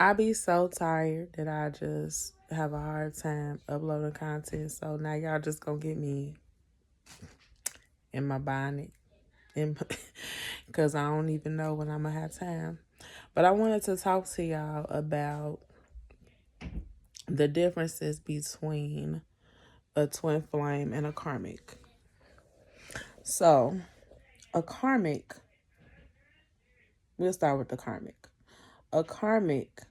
I be so tired that I just have a hard time uploading content. So now y'all just gonna get me in my bonnet, because I don't even know when I'm gonna have time. But I wanted to talk to y'all about the differences between a twin flame and a karmic. So a karmic, we'll start with the karmic. A karmic,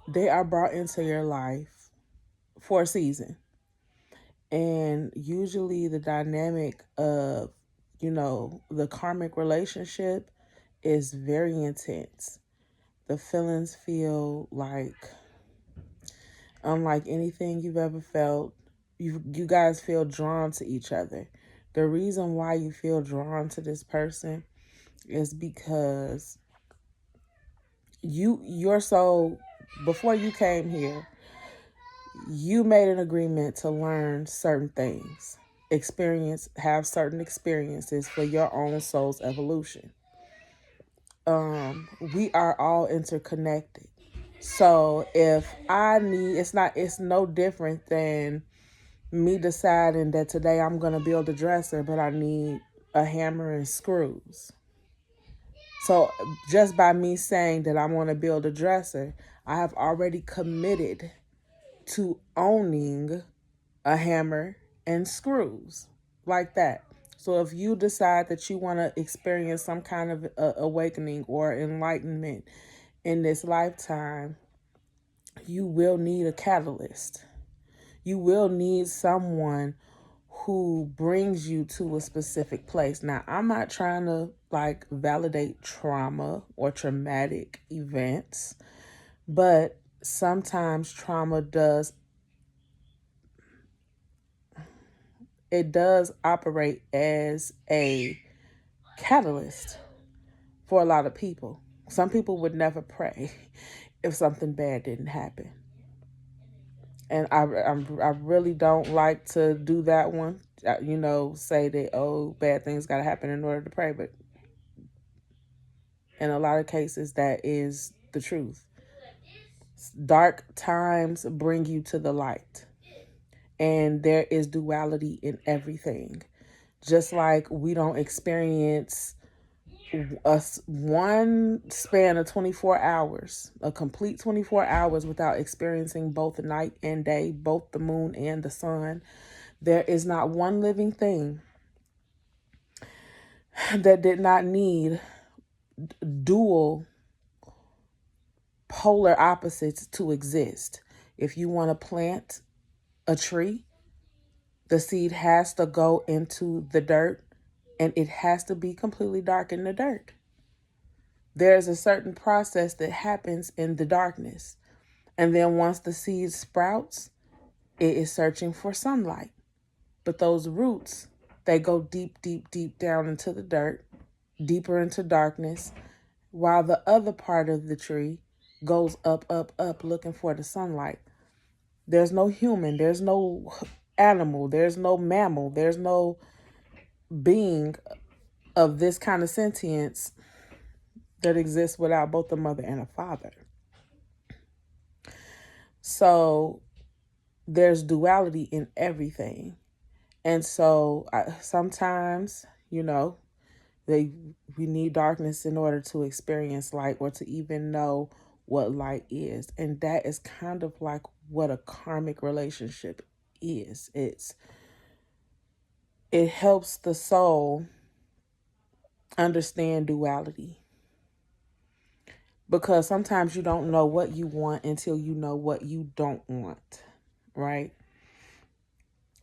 they are brought into your life for a season. And usually the dynamic of, the karmic relationship is very intense. The feelings feel like unlike anything you've ever felt. You guys feel drawn to each other. The reason why you feel drawn to this person is because your soul, before you came here, you made an agreement to learn certain things, have certain experiences for your own soul's evolution. We are all interconnected. So if it's no different than me deciding that today I'm going to build a dresser, but I need a hammer and screws. So just by me saying that I want to build a dresser, I have already committed to owning a hammer and screws like that. So if you decide that you want to experience some kind of awakening or enlightenment in this lifetime, you will need a catalyst. You will need someone who brings you to a specific place. Now, I'm not trying to validate trauma or traumatic events, but sometimes trauma does operate as a catalyst for a lot of people. Some people would never pray if something bad didn't happen. And I really don't like to do that one. Say that, oh, bad things got to happen in order to pray. But in a lot of cases, that is the truth. Dark times bring you to the light. And there is duality in everything. Just like we don't experience one span of 24 hours, a complete 24 hours without experiencing both night and day, both the moon and the sun. There is not one living thing that did not need dual polar opposites to exist. If you want to plant a tree, the seed has to go into the dirt and it has to be completely dark in the dirt. There's a certain process that happens in the darkness. And then once the seed sprouts, it is searching for sunlight. But those roots, they go deep, deep, deep down into the dirt, deeper into darkness, while the other part of the tree goes up, up, up, looking for the sunlight. There's no human, there's no animal, there's no mammal, there's no being of this kind of sentience that exists without both a mother and a father. So there's duality in everything. And so sometimes, we need darkness in order to experience light or to even know what light is. And that is kind of like what a karmic relationship is. It helps the soul understand duality. Because sometimes you don't know what you want until you know what you don't want, right?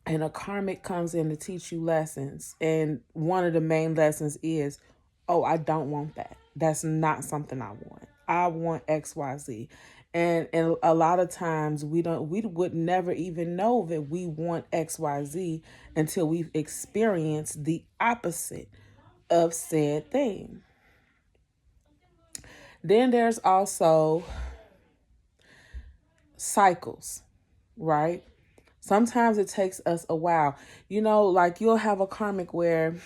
And a karmic comes in to teach you lessons. And one of the main lessons is, oh, I don't want that. That's not something I want. I want XYZ. And a lot of times we would never even know that we want XYZ until we've experienced the opposite of said thing. Then there's also cycles, right? Sometimes it takes us a while. You'll have a karmic where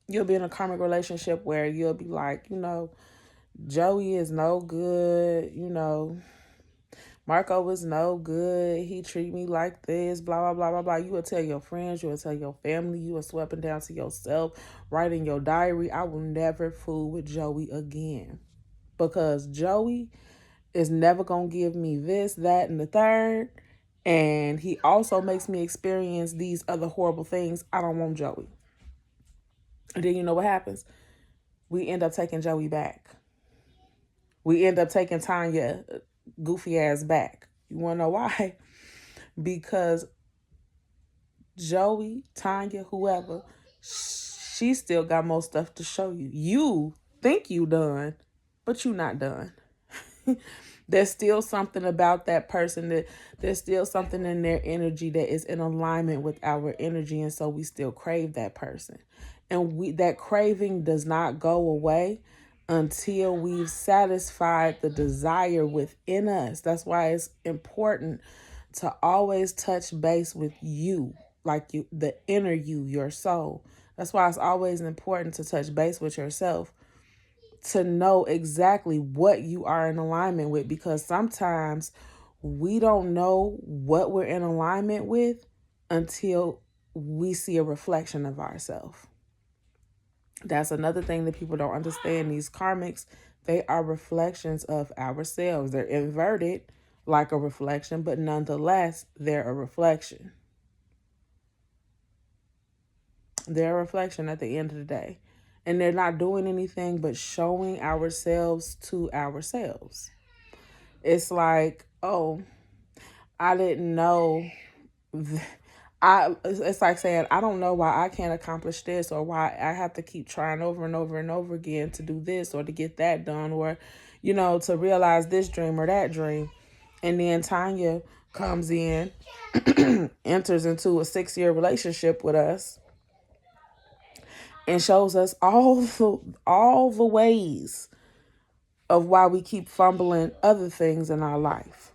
you'll be in a karmic relationship where you'll be like, Joey is no good, Marco was no good. He treat me like this, blah, blah, blah, blah, blah. You will tell your friends, you will tell your family, you will swept down to yourself, write in your diary, I will never fool with Joey again. Because Joey is never going to give me this, that, and the third. And he also makes me experience these other horrible things. I don't want Joey. And then you know what happens? We end up taking Joey back. We end up taking Tanya goofy ass back. You want to know why? Because Joey, Tanya, whoever, she still got more stuff to show you. You think you done, but you not done. There's still something about that person there's still something in their energy that is in alignment with our energy, and so we still crave that person. And that craving does not go away until we've satisfied the desire within us. That's why it's important to always touch base with you, like the inner you, your soul. That's why it's always important to touch base with yourself, to know exactly what you are in alignment with, because sometimes we don't know what we're in alignment with until we see a reflection of ourselves. That's another thing that people don't understand. These karmics, they are reflections of ourselves. They're inverted like a reflection, but nonetheless, they're a reflection. They're a reflection at the end of the day. And they're not doing anything but showing ourselves to ourselves. It's like, oh, I didn't know. It's like saying, I don't know why I can't accomplish this, or why I have to keep trying over and over and over again to do this or to get that done, or, to realize this dream or that dream. And then Tanya comes in, enters into a 6-year relationship with us, and shows us all the ways of why we keep fumbling other things in our life.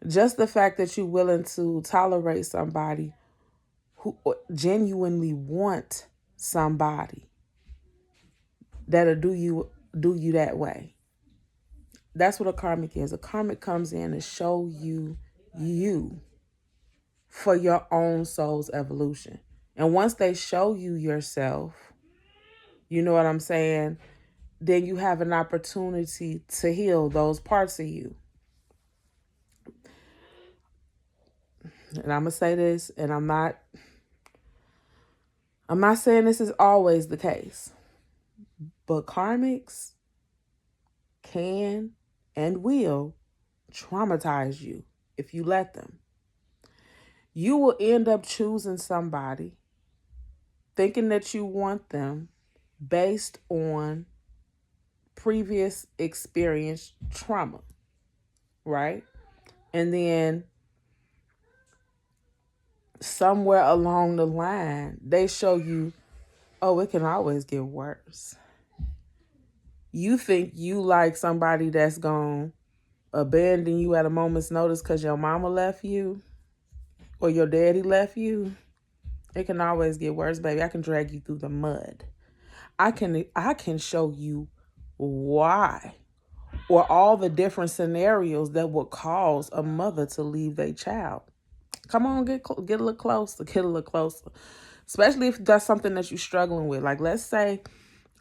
Just the fact that you're willing to tolerate somebody who genuinely want somebody that'll do you that way. That's what a karmic is. A karmic comes in to show you for your own soul's evolution. And once they show you yourself, you know what I'm saying, then you have an opportunity to heal those parts of you. And I'm going to say this, and I'm not saying this is always the case, but karmics can and will traumatize you if you let them. You will end up choosing somebody, thinking that you want them based on previous experience trauma, right? And then somewhere along the line, they show you, oh, it can always get worse. You think you like somebody that's gonna abandon you at a moment's notice because your mama left you or your daddy left you. It can always get worse, baby. I can drag you through the mud. I can show you why, or all the different scenarios that would cause a mother to leave their child. Come on, get a little closer. Especially if that's something that you're struggling with. Like, let's say,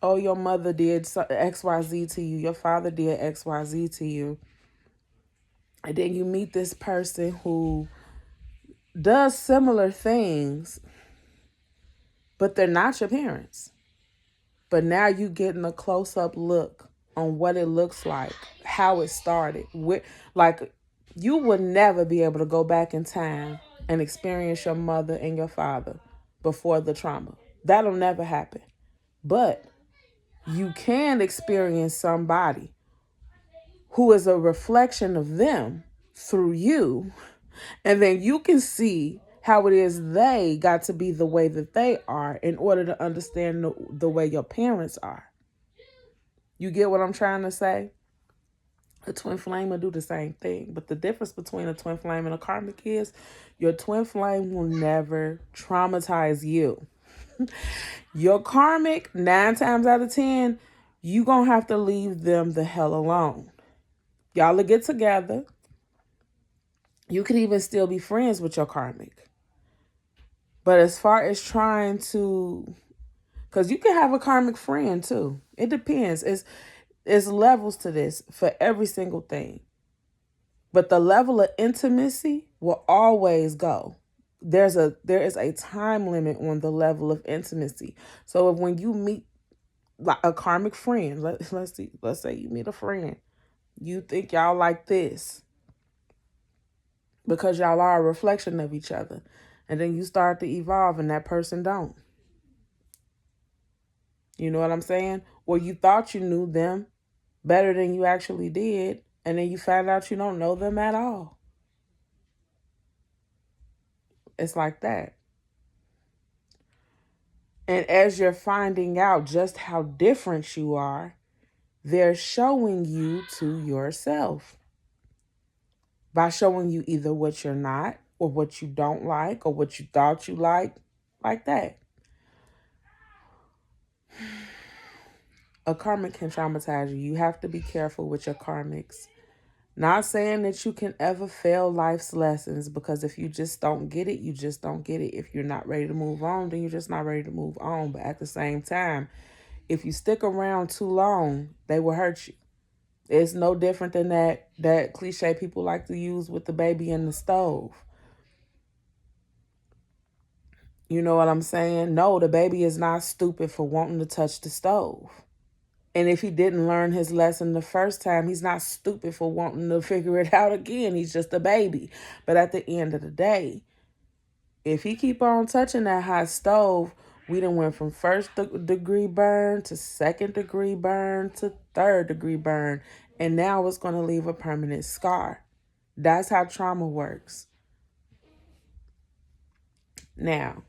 oh, your mother did XYZ to you. Your father did XYZ to you. And then you meet this person who does similar things, but they're not your parents. But now you getting a close-up look on what it looks like, how it started. Like, you would never be able to go back in time and experience your mother and your father before the trauma. That'll never happen. But you can experience somebody who is a reflection of them through you. And then you can see how it is they got to be the way that they are in order to understand the way your parents are. You get what I'm trying to say? A twin flame will do the same thing. But the difference between a twin flame and a karmic is your twin flame will never traumatize you. Your karmic, 9 times out of 10, you gonna have to leave them the hell alone. Y'all will get together. You could even still be friends with your karmic. But as far as trying to, because you can have a karmic friend too. It depends. It's levels to this for every single thing. But the level of intimacy will always go. There is a time limit on the level of intimacy. So if when you meet like a karmic friend, let's say you meet a friend, you think y'all like this because y'all are a reflection of each other, and then you start to evolve and that person don't. You know what I'm saying? Or you thought you knew them better than you actually did, and then you find out you don't know them at all. It's like that. And as you're finding out just how different you are, they're showing you to yourself by showing you either what you're not or what you don't like or what you thought you liked, like that. A karmic can traumatize you. You have to be careful with your karmics. Not saying that you can ever fail life's lessons, because if you just don't get it, you just don't get it. If you're not ready to move on, then you're just not ready to move on. But at the same time, if you stick around too long, they will hurt you. It's no different than that cliche people like to use with the baby in the stove. You know what I'm saying? No, the baby is not stupid for wanting to touch the stove. And if he didn't learn his lesson the first time, he's not stupid for wanting to figure it out again. He's just a baby. But at the end of the day, if he keep on touching that hot stove, we done went from first degree burn to second degree burn to third degree burn. And now it's going to leave a permanent scar. That's how trauma works. Now,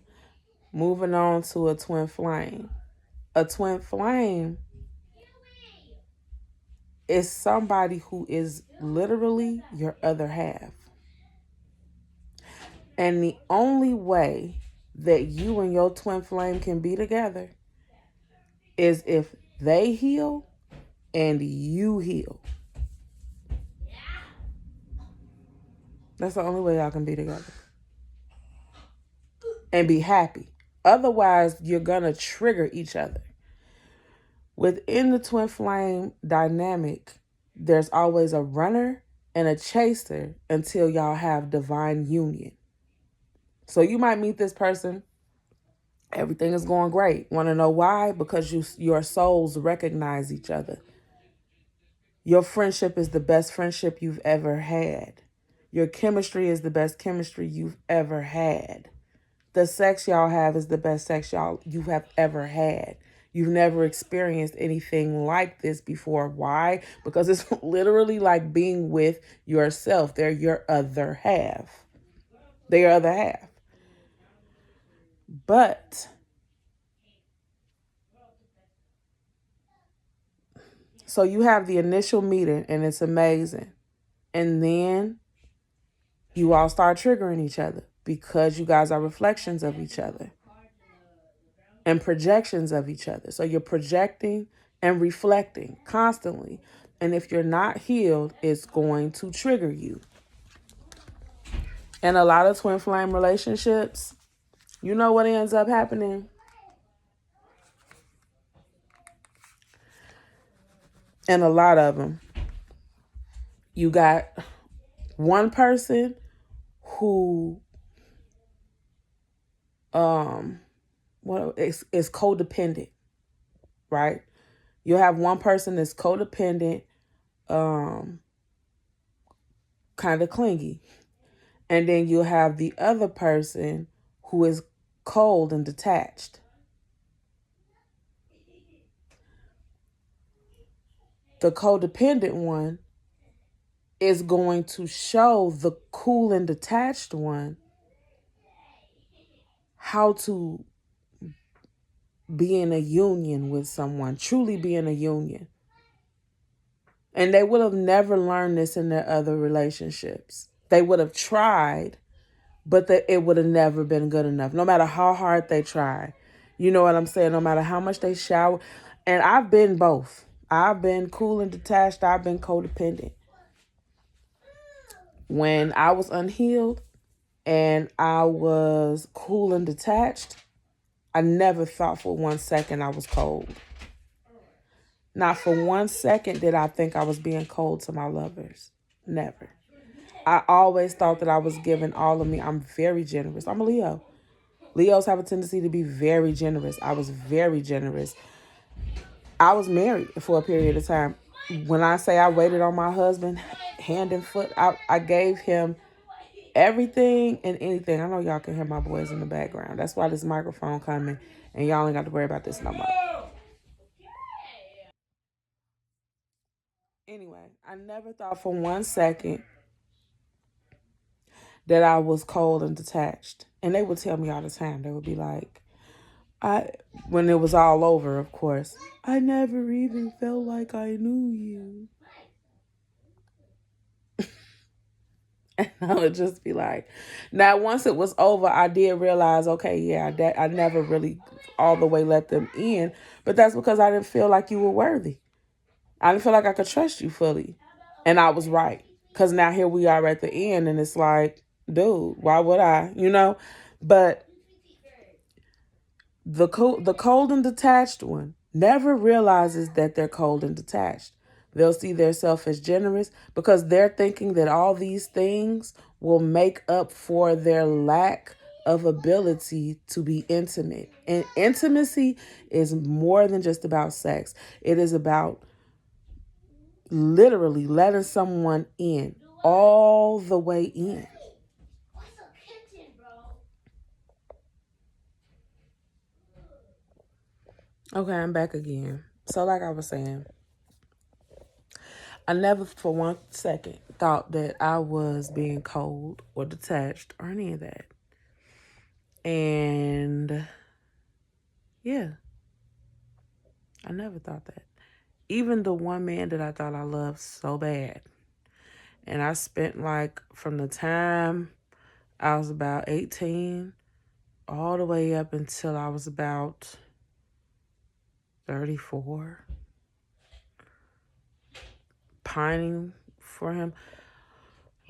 moving on to a twin flame. A twin flame is somebody who is literally your other half. And the only way that you and your twin flame can be together is if they heal and you heal. That's the only way y'all can be together. And be happy. Otherwise, you're going to trigger each other. Within the twin flame dynamic, there's always a runner and a chaser until y'all have divine union. So you might meet this person, everything is going great. Want to know why? Because your souls recognize each other. Your friendship is the best friendship you've ever had. Your chemistry is the best chemistry you've ever had. The sex y'all have is the best sex you have ever had. You've never experienced anything like this before. Why? Because it's literally like being with yourself. They're your other half. They're your other half. But so you have the initial meeting and it's amazing. And then you all start triggering each other because you guys are reflections of each other and projections of each other. So you're projecting and reflecting constantly. And if you're not healed, it's going to trigger you. And a lot of twin flame relationships, you know what ends up happening? And a lot of them, you got one person who is codependent, right? You'll have one person that's codependent, kind of clingy. And then you'll have the other person who is cold and detached. The codependent one is going to show the cool and detached one how to be in a union with someone, truly be in a union. And they would have never learned this in their other relationships. They would have tried, but it would have never been good enough, no matter how hard they try. You know what I'm saying? No matter how much they shower. And I've been both. I've been cool and detached. I've been codependent. When I was unhealed and I was cool and detached, I never thought for 1 second I was cold. Not for 1 second did I think I was being cold to my lovers. Never. I always thought that I was giving all of me. I'm very generous. I'm a Leo. Leos have a tendency to be very generous. I was very generous. I was married for a period of time. When I say I waited on my husband, hand and foot, I gave him everything and anything. I know y'all can hear my boys in the background. That's why this microphone coming, and y'all ain't got to worry about this no more. Anyway, I never thought for 1 second that I was cold and detached. And they would tell me all the time. They would be like, when it was all over, of course, I never even felt like I knew you. And I would just be like, now once it was over, I did realize, okay, yeah, that I never really all the way let them in. But that's because I didn't feel like you were worthy. I didn't feel like I could trust you fully. And I was right. Because now here we are at the end, and it's like, dude, why would I? But the cold and detached one never realizes that they're cold and detached. They'll see themselves as generous because they're thinking that all these things will make up for their lack of ability to be intimate. And intimacy is more than just about sex. It is about literally letting someone in, all the way in. Okay, I'm back again. So like I was saying, I never for 1 second thought that I was being cold or detached or any of that. And yeah, I never thought that. Even the one man that I thought I loved so bad. And I spent like from the time I was about 18 all the way up until I was about 34, pining for him,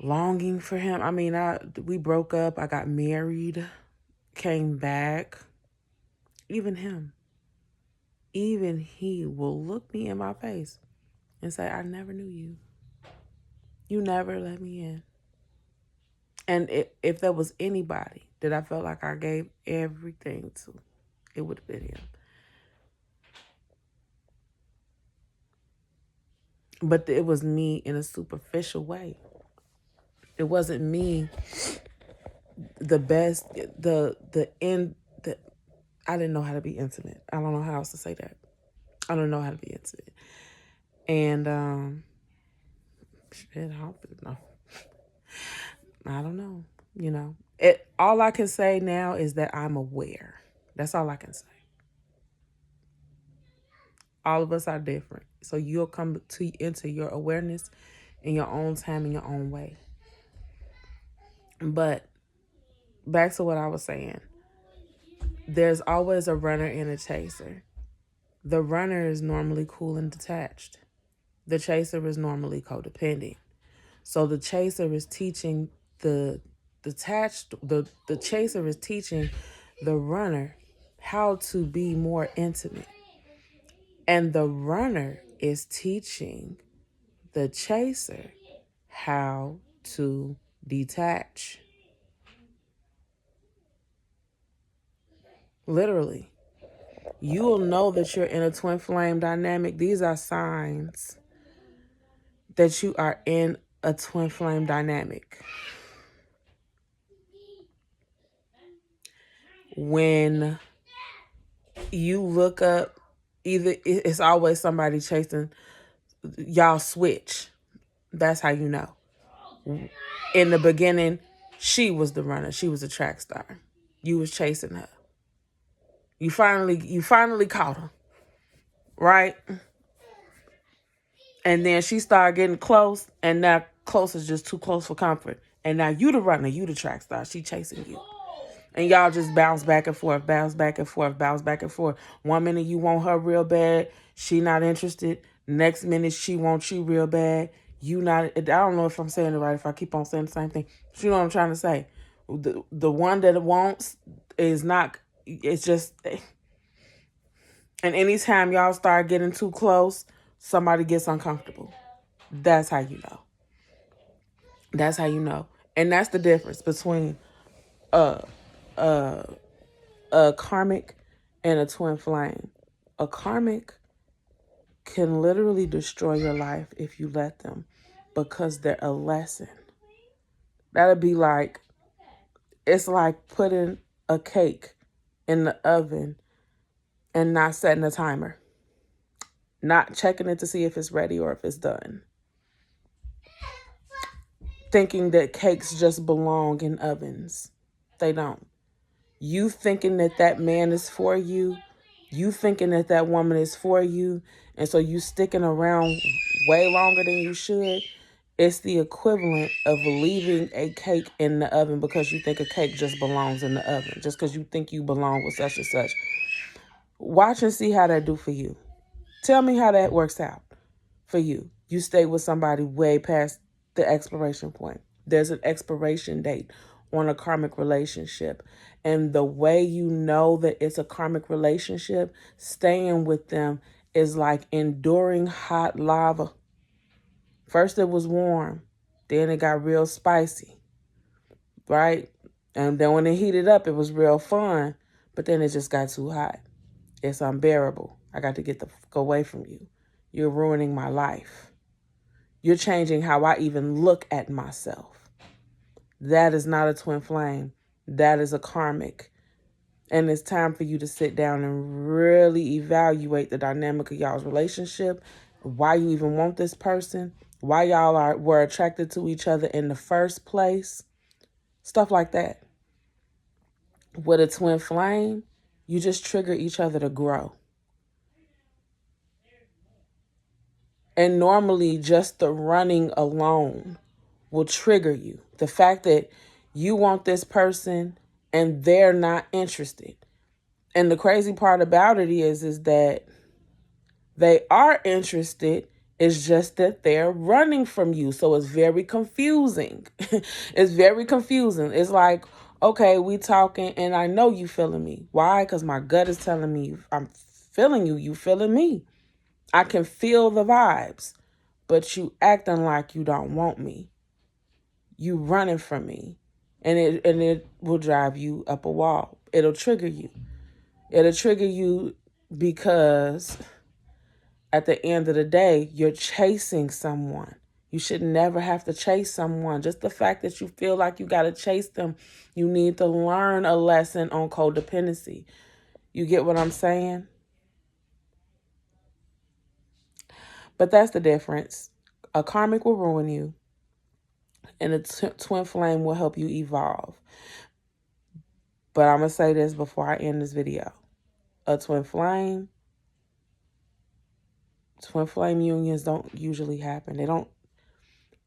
longing for him. I mean, we broke up. I got married, came back. Even he will look me in my face and say, I never knew you. You never let me in. And if there was anybody that I felt like I gave everything to, it would have been him. But it was me in a superficial way. It wasn't me the best, I didn't know how to be intimate. I don't know how else to say that. I don't know how to be intimate. And, shit, I don't know. I don't know. All I can say now is that I'm aware. That's all I can say. All of us are different. So you'll come into your awareness in your own time, in your own way. But back to what I was saying. There's always a runner and a chaser. The runner is normally cool and detached. The chaser is normally codependent. So the chaser is teaching the chaser is teaching the runner how to be more intimate. And the runner is teaching the chaser how to detach. Literally. You will know that you're in a twin flame dynamic. These are signs that you are in a twin flame dynamic. When you look up, either it's always somebody chasing, y'all switch. That's how you know. In the beginning, she was the runner. She was a track star. You was chasing her. You finally caught her, right? And then she started getting close, and now close is just too close for comfort. And now you the runner, you the track star. She chasing you. And y'all just bounce back and forth, bounce back and forth, bounce back and forth. 1 minute you want her real bad. She not interested. Next minute, she wants you real bad. You not, I don't know if I'm saying it right, if I keep on saying the same thing. But you know what I'm trying to say. The one that it wants is not, it's just, and anytime y'all start getting too close, somebody gets uncomfortable. That's how you know. That's how you know. And that's the difference between a karmic and a twin flame. A karmic can literally destroy your life if you let them, because they're a lesson. That'd be like, it's like putting a cake in the oven and not setting a timer, not checking it to see if it's ready or if it's done, thinking that cakes just belong in ovens. They don't. You thinking that that man is for you, you thinking that that woman is for you, and so you sticking around way longer than you should. It's the equivalent of leaving a cake in the oven because you think a cake just belongs in the oven, just because you think you belong with such and such. Watch and see how that do for you. Tell me how that works out for you. You stay with somebody way past the expiration point. There's an expiration date on a karmic relationship. And the way you know that it's a karmic relationship, staying with them is like enduring hot lava. First it was warm, then it got real spicy, right? And then when it heated up, it was real fun, but then it just got too hot. It's unbearable. I got to get the fuck away from you. You're ruining my life. You're changing how I even look at myself. That is not a twin flame. That is a karmic. And it's time for you to sit down and really evaluate the dynamic of y'all's relationship, why you even want this person, why y'all were attracted to each other in the first place, stuff like that. With a twin flame, you just trigger each other to grow. And normally just the running alone will trigger you. The fact that you want this person and they're not interested. And the crazy part about it is that they are interested. It's just that they're running from you. So it's very confusing. It's very confusing. It's like, okay, we talking and I know you feeling me. Why? Because my gut is telling me I'm feeling you. You feeling me. I can feel the vibes, but you acting like you don't want me. You running from me, and it will drive you up a wall. It'll trigger you. It'll trigger you because at the end of the day, you're chasing someone. You should never have to chase someone. Just the fact that you feel like you got to chase them, you need to learn a lesson on codependency. You get what I'm saying? But that's the difference. A karmic will ruin you, and a twin flame will help you evolve. But I'm going to say this before I end this video. A twin flame unions don't usually happen. They don't.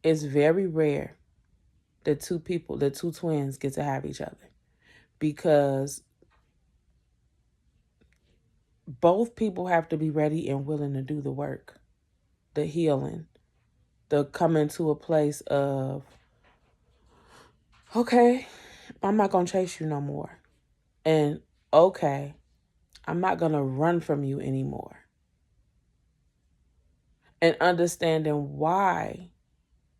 It's very rare that two twins get to have each other, because both people have to be ready and willing to do the work, the healing, the coming to a place of, okay, I'm not going to chase you no more. And okay, I'm not going to run from you anymore. And understanding why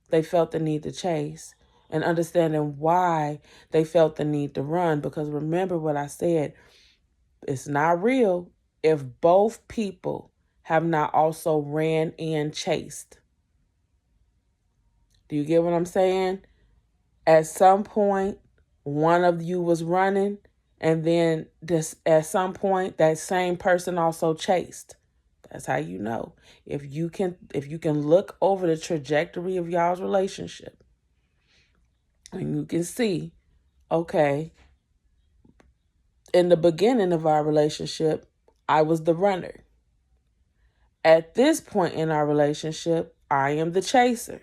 they felt the need to chase, and understanding why they felt the need to run. Because remember what I said, it's not real if both people have not also ran and chased. Do you get what I'm saying? At some point, one of you was running, and then at some point, that same person also chased. That's how you know. If you can look over the trajectory of y'all's relationship, and you can see, okay, in the beginning of our relationship, I was the runner. At this point in our relationship, I am the chaser.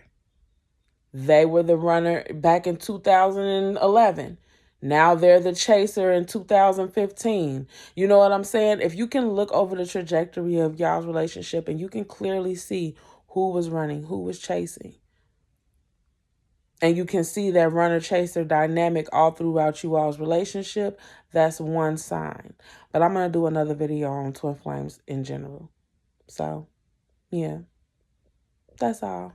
They were the runner back in 2011. Now they're the chaser in 2015. You know what I'm saying? If you can look over the trajectory of y'all's relationship and you can clearly see who was running, who was chasing, and you can see that runner-chaser dynamic all throughout you all's relationship, that's one sign. But I'm going to do another video on twin flames in general. So, yeah, that's all.